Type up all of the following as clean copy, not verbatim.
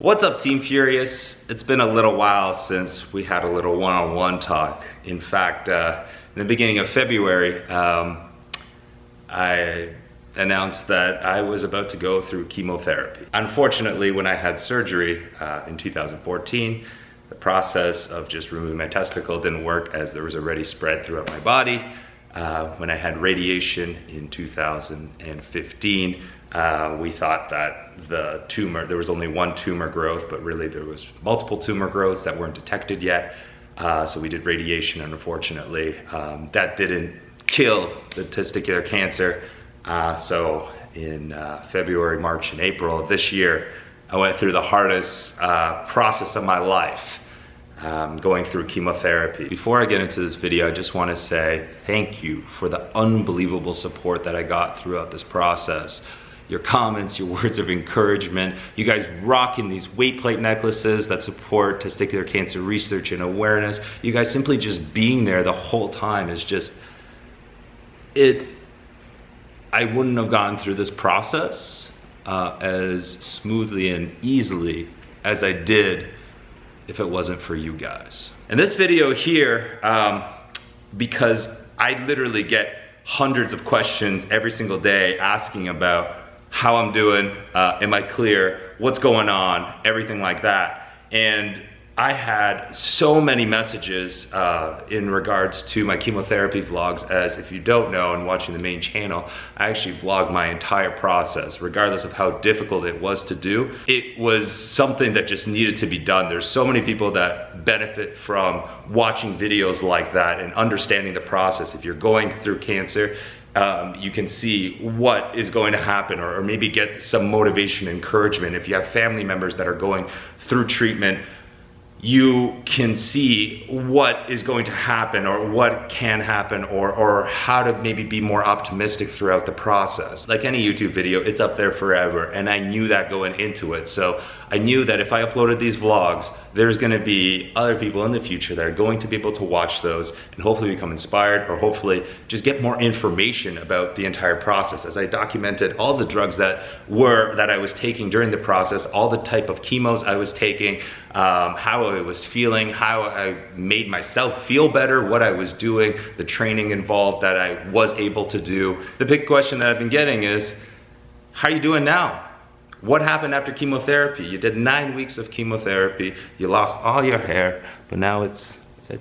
What's up, Team Furious? It's been a little while since we had a little one-on-one talk. In fact, in the beginning of February, I announced that I was about to go through chemotherapy. Unfortunately, when I had surgery in 2014, the process of just removing my testicle didn't work as there was already spread throughout my body. When I had radiation in 2015, we thought that the tumor, there was only one tumor growth, but really there was multiple tumor growths that weren't detected yet. So we did radiation, and unfortunately, that didn't kill the testicular cancer. So in February, March, and April of this year, I went through the hardest process of my life, going through chemotherapy. Before I get into this video, I just want to say thank you for the unbelievable support that I got throughout this process. Your comments, your words of encouragement, you guys rocking these weight plate necklaces that support testicular cancer research and awareness. You guys simply just being there the whole time is just, I wouldn't have gone through this process as smoothly and easily as I did if it wasn't for you guys. And this video here, because I literally get hundreds of questions every single day asking about how I'm doing, am I clear, what's going on, everything like that. And I had so many messages in regards to my chemotherapy vlogs, as if you don't know and watching the main channel, I actually vlogged my entire process, regardless of how difficult it was to do. It was something that just needed to be done. There's so many people that benefit from watching videos like that and understanding the process. If you're going through cancer, you can see what is going to happen, or maybe get some motivation, encouragement. If you have family members that are going through treatment, you can see what is going to happen, or what can happen, or how to maybe be more optimistic throughout the process. Like any YouTube video, it's up there forever, and I knew that going into it. So I knew that if I uploaded these vlogs, there's gonna be other people in the future that are going to be able to watch those and hopefully become inspired, or hopefully just get more information about the entire process, as I documented all the drugs that I was taking during the process, all the type of chemos I was taking, how I was feeling, how I made myself feel better, what I was doing, the training involved that I was able to do. The big question that I've been getting is, how are you doing now? What happened after chemotherapy? You did 9 weeks of chemotherapy, you lost all your hair, but now it's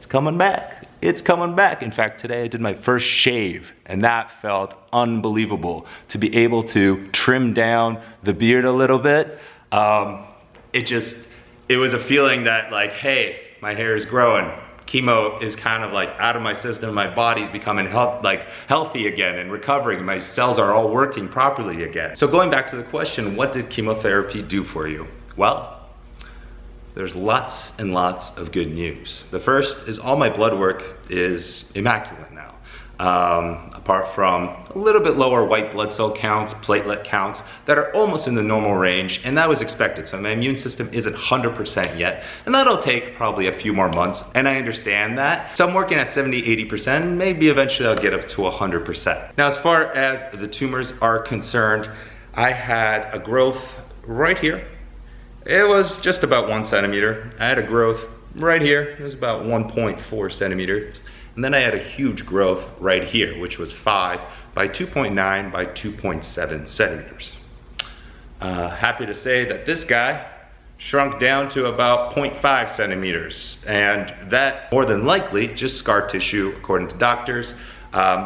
coming back. It's coming back. In fact, today I did my first shave, and that felt unbelievable. To be able to trim down the beard a little bit, it was a feeling that, like, hey, my hair is growing. Chemo is kind of like out of my system. My body's becoming healthy again and recovering. My cells are all working properly again. So going back to the question, what did chemotherapy do for you? Well, there's lots and lots of good news. The first is all my blood work is immaculate now. Apart from a little bit lower white blood cell counts, platelet counts that are almost in the normal range, and that was expected. So my immune system isn't 100% yet, and that'll take probably a few more months, and I understand that. So I'm working at 70, 80%, maybe eventually I'll get up to 100%. Now, as far as the tumors are concerned, I had a growth right here. It was just about 1 centimeter. I had a growth right here. It was about 1.4 centimeters. And then I had a huge growth right here, which was 5 by 2.9 by 2.7 centimeters. Happy to say that this guy shrunk down to about 0.5 centimeters. And that, more than likely, just scar tissue, according to doctors.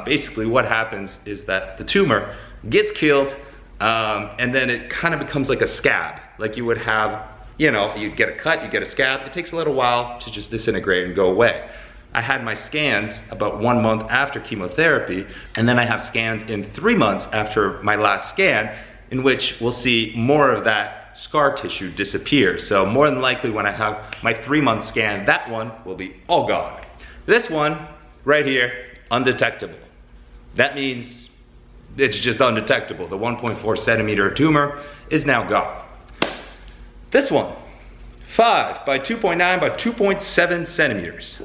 Basically what happens is that the tumor gets killed, and then it kind of becomes like a scab. Like you would have, you get a cut, you get a scab. It takes a little while to just disintegrate and go away. I had my scans about 1 month after chemotherapy, and then I have scans in 3 months after my last scan, in which we'll see more of that scar tissue disappear. So more than likely when I have my 3-month scan, that one will be all gone. This one right here, undetectable. That means it's just undetectable. The 1.4 centimeter tumor is now gone. This one, 5 by 2.9 by 2.7 centimeters.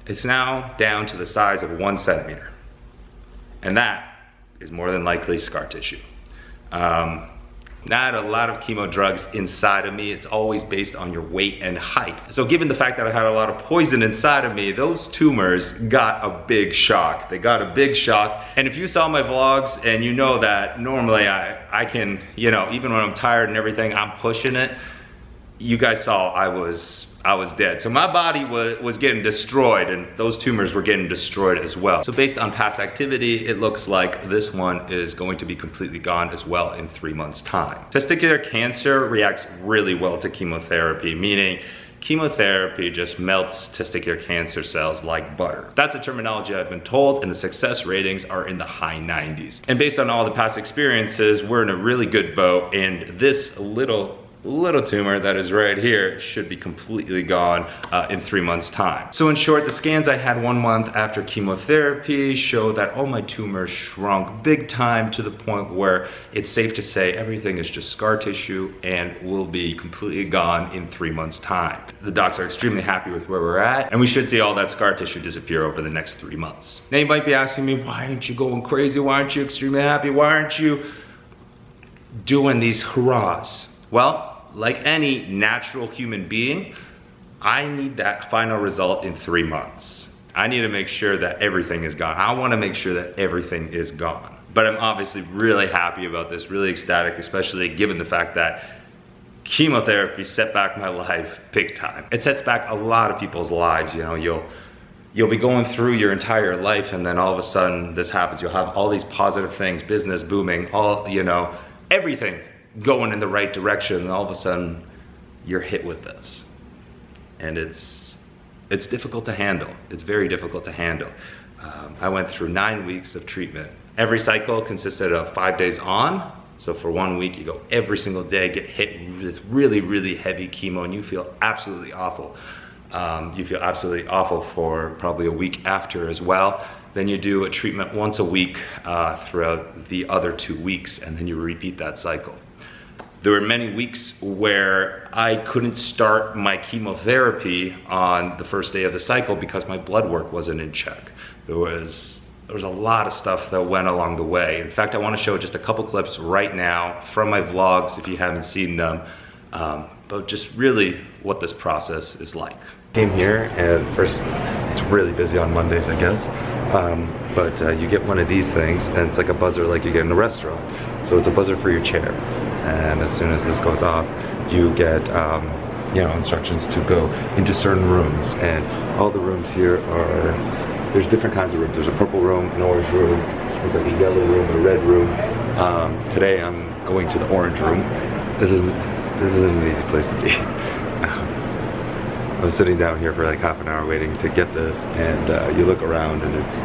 It's now down to the size of 1 centimeter. And that is more than likely scar tissue. I had a lot of chemo drugs inside of me. It's always based on your weight and height. So given the fact that I had a lot of poison inside of me, those tumors got a big shock. They got a big shock. And if you saw my vlogs and you know that normally I can, you know, even when I'm tired and everything, I'm pushing it. You guys saw I was dead. So my body was getting destroyed, and those tumors were getting destroyed as well. So based on past activity, it looks like this one is going to be completely gone as well in 3 months' time. Testicular cancer reacts really well to chemotherapy, meaning chemotherapy just melts testicular cancer cells like butter. That's a terminology I've been told, and the success ratings are in the high 90s. And based on all the past experiences, we're in a really good boat, and this little tumor that is right here should be completely gone in 3 months' time. So in short, the scans I had 1 month after chemotherapy show that all my tumors shrunk big time to the point where it's safe to say everything is just scar tissue and will be completely gone in 3 months' time. The docs are extremely happy with where we're at, and we should see all that scar tissue disappear over the next 3 months. Now you might be asking me, why aren't you going crazy? Why aren't you extremely happy? Why aren't you doing these hurrahs? Well, like any natural human being, I need that final result in 3 months. I need to make sure that everything is gone. I want to make sure that everything is gone. But I'm obviously really happy about this, really ecstatic, especially given the fact that chemotherapy set back my life big time. It sets back a lot of people's lives. You know, you'll be going through your entire life, and then all of a sudden this happens. You'll have all these positive things, business booming, all, you know, everything going in the right direction, and all of a sudden you're hit with this, and it's difficult to handle. It's very difficult to handle. I went through 9 weeks of treatment. Every cycle consisted of 5 days on, so for 1 week you go every single day, get hit with really heavy chemo, and you feel absolutely awful. You feel absolutely awful for probably a week after as well. Then you do a treatment once a week throughout the other 2 weeks, and then you repeat that cycle. There were many weeks where I couldn't start my chemotherapy on the first day of the cycle because my blood work wasn't in check. There was a lot of stuff that went along the way. In fact, I want to show just a couple clips right now from my vlogs if you haven't seen them, but just really what this process is like. Came here, and first, it's really busy on Mondays, I guess. But you get one of these things, and it's like a buzzer like you get in a restaurant. So it's a buzzer for your chair. And as soon as this goes off, you get you know, instructions to go into certain rooms. And all the rooms here are, there's different kinds of rooms. There's a purple room, an orange room, there's like a yellow room, a red room. Today I'm going to the orange room. This isn't an easy place to be. I was sitting down here for like half an hour waiting to get this, and you look around and it's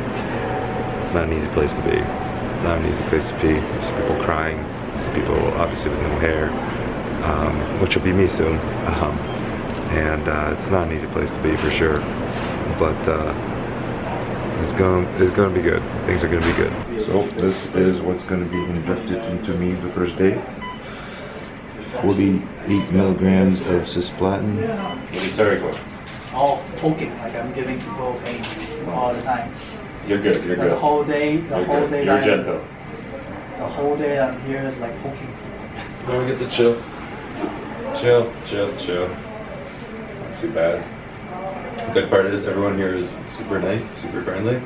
not an easy place to be. It's not an easy place to be. You see people crying, you see people obviously with no hair, which will be me soon. It's not an easy place to be for sure, but it's going to be good. Things are going to be good. So this is what's going to be injected into me the first day. 48 milligrams of cisplatin. Sorry, go. Oh, poking, like I'm giving people pain all the time. You're good, you're good. The whole day, You're gentle. The whole day I'm here is like poking people. Now we get to chill. Chill. Not too bad. The good part is everyone here is super nice, super friendly,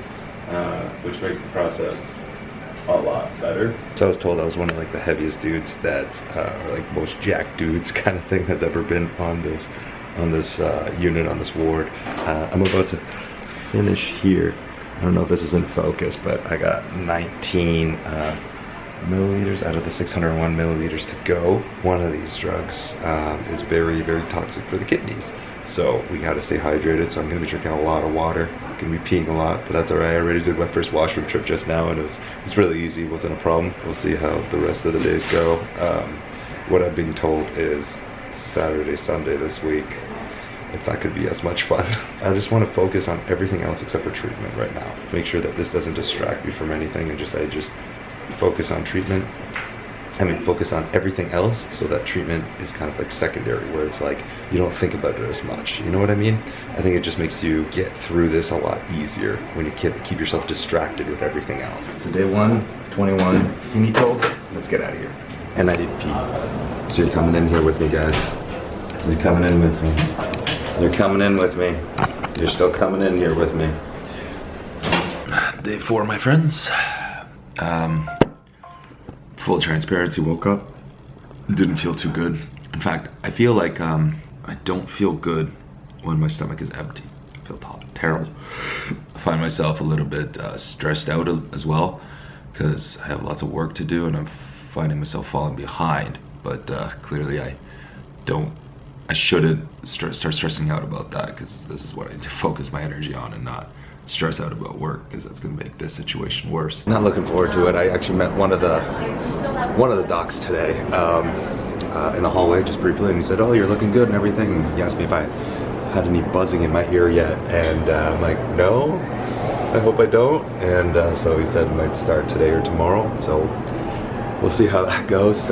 which makes the process a lot better. So I was told I was one of like the heaviest dudes that's or like most jacked dudes kind of thing that's ever been on this unit, on this ward. I'm about to finish here. I don't know if this is in focus, but I got 19 milliliters out of the 601 milliliters to go. One of these drugs is very toxic for the kidneys. So we gotta stay hydrated, so I'm gonna be drinking a lot of water. I'm gonna be peeing a lot, but that's all right. I already did my first washroom trip just now, and it was really easy, it wasn't a problem. We'll see how the rest of the days go. What I've been told is Saturday, Sunday this week, it's not gonna be as much fun. I just wanna focus on everything else except for treatment right now. Make sure that this doesn't distract me from anything, and I just focus on treatment. Focus on everything else, so that treatment is kind of like secondary, where it's like you don't think about it as much. You know what I mean? I think it just makes you get through this a lot easier when you keep yourself distracted with everything else. So day 1 of 21, finito. Let's get out of here. and I need pee. So you're coming in here with me, guys. You're coming in with me. You're coming in with me. You're still coming in here with me. Day 4, my friends. Full transparency, woke up. Didn't feel too good. In fact, I feel like I don't feel good when my stomach is empty. I feel terrible. I find myself a little bit stressed out as well because I have lots of work to do and I'm finding myself falling behind. But clearly I shouldn't start stressing out about that because this is what I need to focus my energy on and not stress out about work because that's gonna make this situation worse. Not looking forward to it. I actually met one of the docs today in the hallway just briefly, and he said, "Oh, you're looking good and everything." And he asked me if I had any buzzing in my ear yet, and I'm like, "No, I hope I don't." And so he said it might start today or tomorrow. So we'll see how that goes.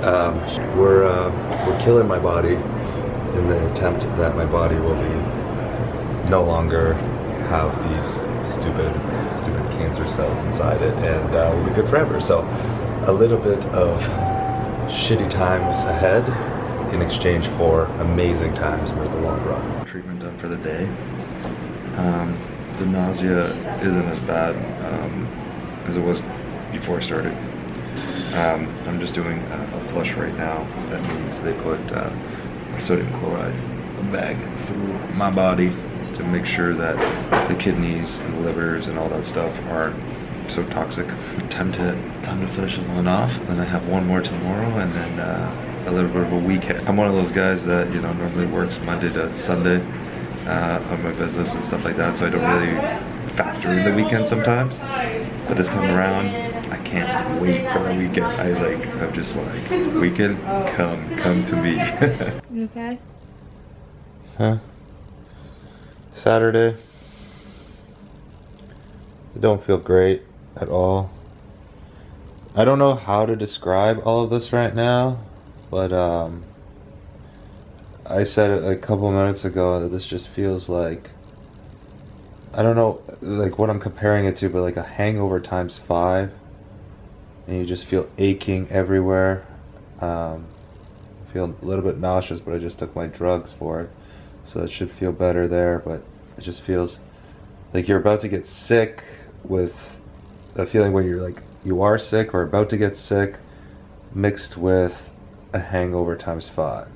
We're killing my body in the attempt that my body will be no longer have these stupid cancer cells inside it, and we'll be good forever. So a little bit of shitty times ahead in exchange for amazing times for the long run. Treatment done for the day. The nausea isn't as bad as it was before I started. I'm just doing a flush right now. That means they put sodium chloride bag through my body to make sure that the kidneys and the livers and all that stuff aren't so toxic. Time to finish this one off. Then I have one more tomorrow, and then a little bit of a weekend. I'm one of those guys that normally works Monday to Sunday on my business and stuff like that, so I don't really factor in the weekend sometimes. But this time around, I can't wait for the weekend. I'm just like, weekend, come to me. You okay? Huh? Saturday. I don't feel great at all. I don't know how to describe all of this right now, but I said it a couple minutes ago that this just feels like, I don't know like what I'm comparing it to, but like a hangover times 5, and you just feel aching everywhere. Feel a little bit nauseous, but I just took my drugs for it, so it should feel better there. But it just feels like you're about to get sick, with a feeling when you're like you are sick or about to get sick, mixed with a hangover times 5.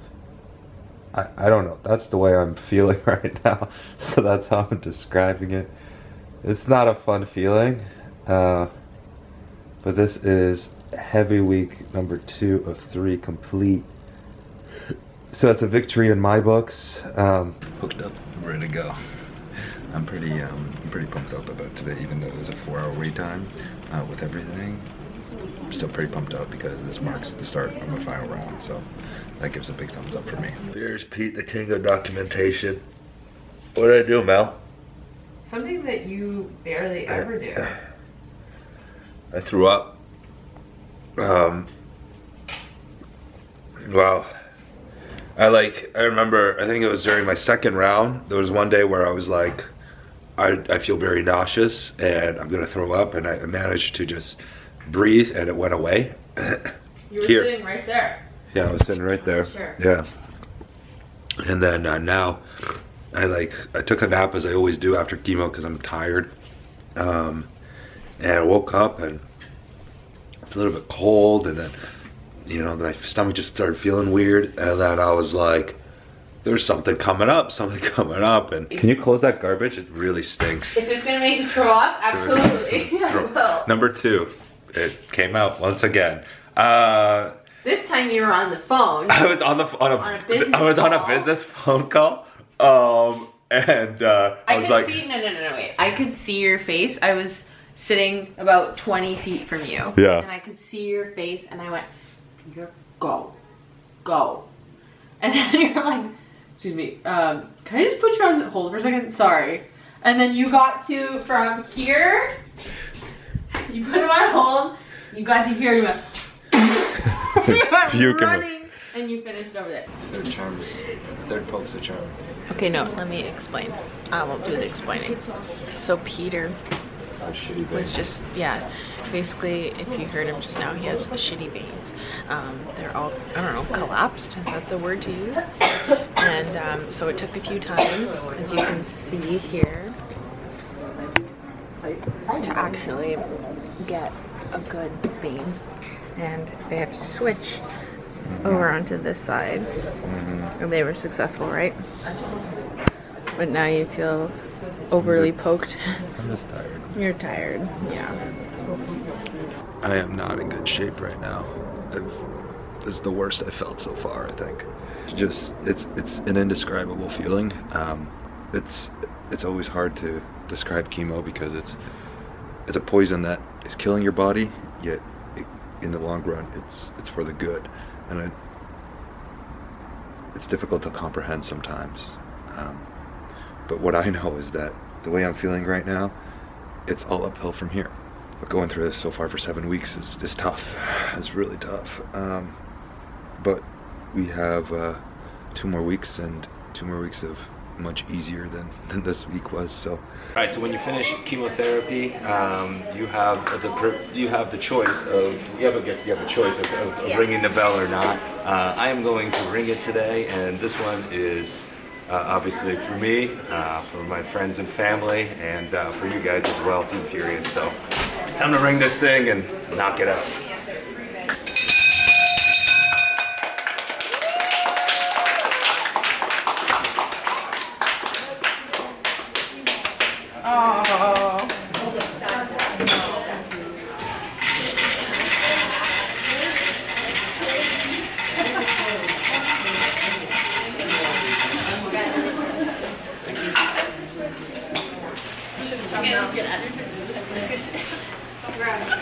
I don't know, that's the way I'm feeling right now, so that's how I'm describing it. It's not a fun feeling, but this is heavy week number 2 of 3 complete. So that's a victory in my books. Hooked up, ready to go. I'm pretty pumped up about today, even though it was a 4-hour wait time with everything. I'm still pretty pumped up because this marks the start of my final round, so that gives a big thumbs up for me. Here's Pete, the king of documentation. What did I do, Mel? Something that you barely ever do. I threw up. Wow. I remember, I think it was during my second round, there was one day where I was like, I feel very nauseous and I'm gonna throw up, and I managed to just breathe and it went away. You were sitting right there. Yeah, I was sitting right there. Sure. Yeah. And then now, I took a nap as I always do after chemo because I'm tired. And I woke up and it's a little bit cold, and then my stomach just started feeling weird, and then I was like, there's something coming up, and can you close that garbage? It really stinks. If it's gonna make you throw up, absolutely. I will. Number 2, it came out once again. This time you were on the phone. I was on a business phone call. And I was like, no, wait. I could see your face. I was sitting about 20 feet from you. Yeah. And I could see your face, and I went, "You're go. And then you're like, excuse me, can I just put you on hold for a second? Sorry. And then you got to, from here, you put him on hold, you got to hear, you went, you went running, and you finished over there. Third poke's a charm. Okay, no, let me explain. I won't do the explaining. So Peter was just, Basically, if you heard him just now, he has shitty veins. They're all, I don't know, collapsed, is that the word to use? And so it took a few times, as you can see here, to actually get a good vein. And they had to switch over onto this side. And they were successful, right? But now you feel overly poked. I'm just tired. You're tired, yeah. I am not in good shape right now. This is the worst I've felt so far, I think. It's an indescribable feeling. It's always hard to describe chemo because it's a poison that is killing your body, yet in the long run it's for the good. And it's difficult to comprehend sometimes. But what I know is that the way I'm feeling right now, it's all uphill from here. But going through this so far for 7 weeks is tough. It's really tough. But we have 2 more weeks, and 2 more weeks of much easier than this week was. So. All right. So when you finish chemotherapy, you have the choice of ringing the bell or not. I am going to ring it today, and this one is. Obviously for me, for my friends and family, and for you guys as well, Team Furious. So, time to ring this thing and knock it out.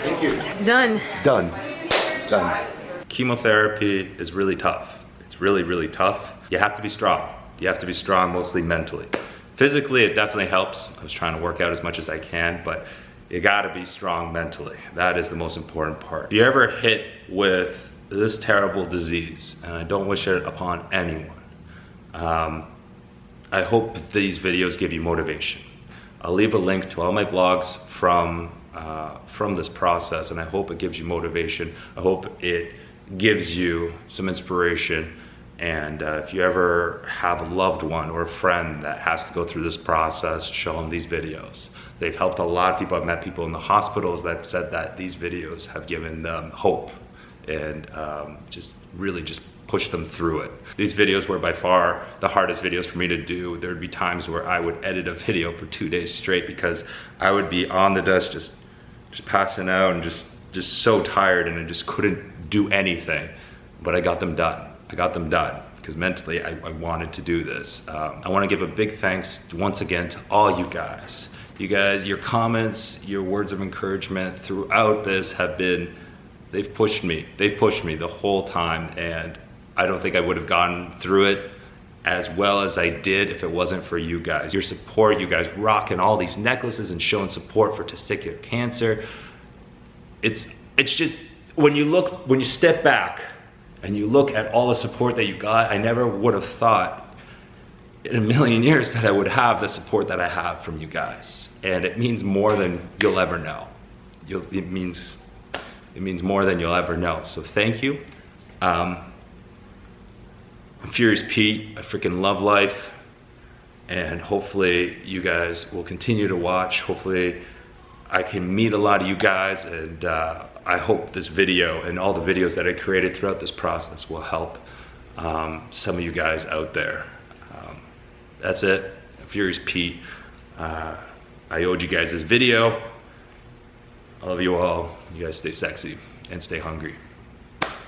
Thank you. Done. Chemotherapy is really tough. It's really, really tough. You have to be strong. You have to be strong mostly mentally. Physically, it definitely helps. I was trying to work out as much as I can, but you gotta be strong mentally. That is the most important part. If you ever hit with this terrible disease, and I don't wish it upon anyone, I hope these videos give you motivation. I'll leave a link to all my blogs from this process, and I hope it gives you motivation. I hope it gives you some inspiration. And if you ever have a loved one or a friend that has to go through this process, show them these videos. They've helped a lot of people. I've met people in the hospitals that said that these videos have given them hope and just push them through it. These videos were by far the hardest videos for me to do. There'd be times where I would edit a video for 2 days straight because I would be on the desk just passing out and just so tired, and I just couldn't do anything. But I got them done. I got them done because mentally I wanted to do this. I want to give a big thanks once again to all you guys. You guys, your comments, your words of encouragement throughout this they've pushed me the whole time, and I don't think I would have gotten through it as well as I did if it wasn't for you guys. Your support, you guys rocking all these necklaces and showing support for testicular cancer. It's just, when you step back and you look at all the support that you got, I never would have thought in a million years that I would have the support that I have from you guys. And it means more than you'll ever know. It means more than you'll ever know. So thank you. I'm Furious Pete. I freaking love life. And hopefully you guys will continue to watch. Hopefully I can meet a lot of you guys, and I hope this video and all the videos that I created throughout this process will help some of you guys out there. That's it. I'm Furious Pete. I owed you guys this video. I love you all. You guys stay sexy and stay hungry.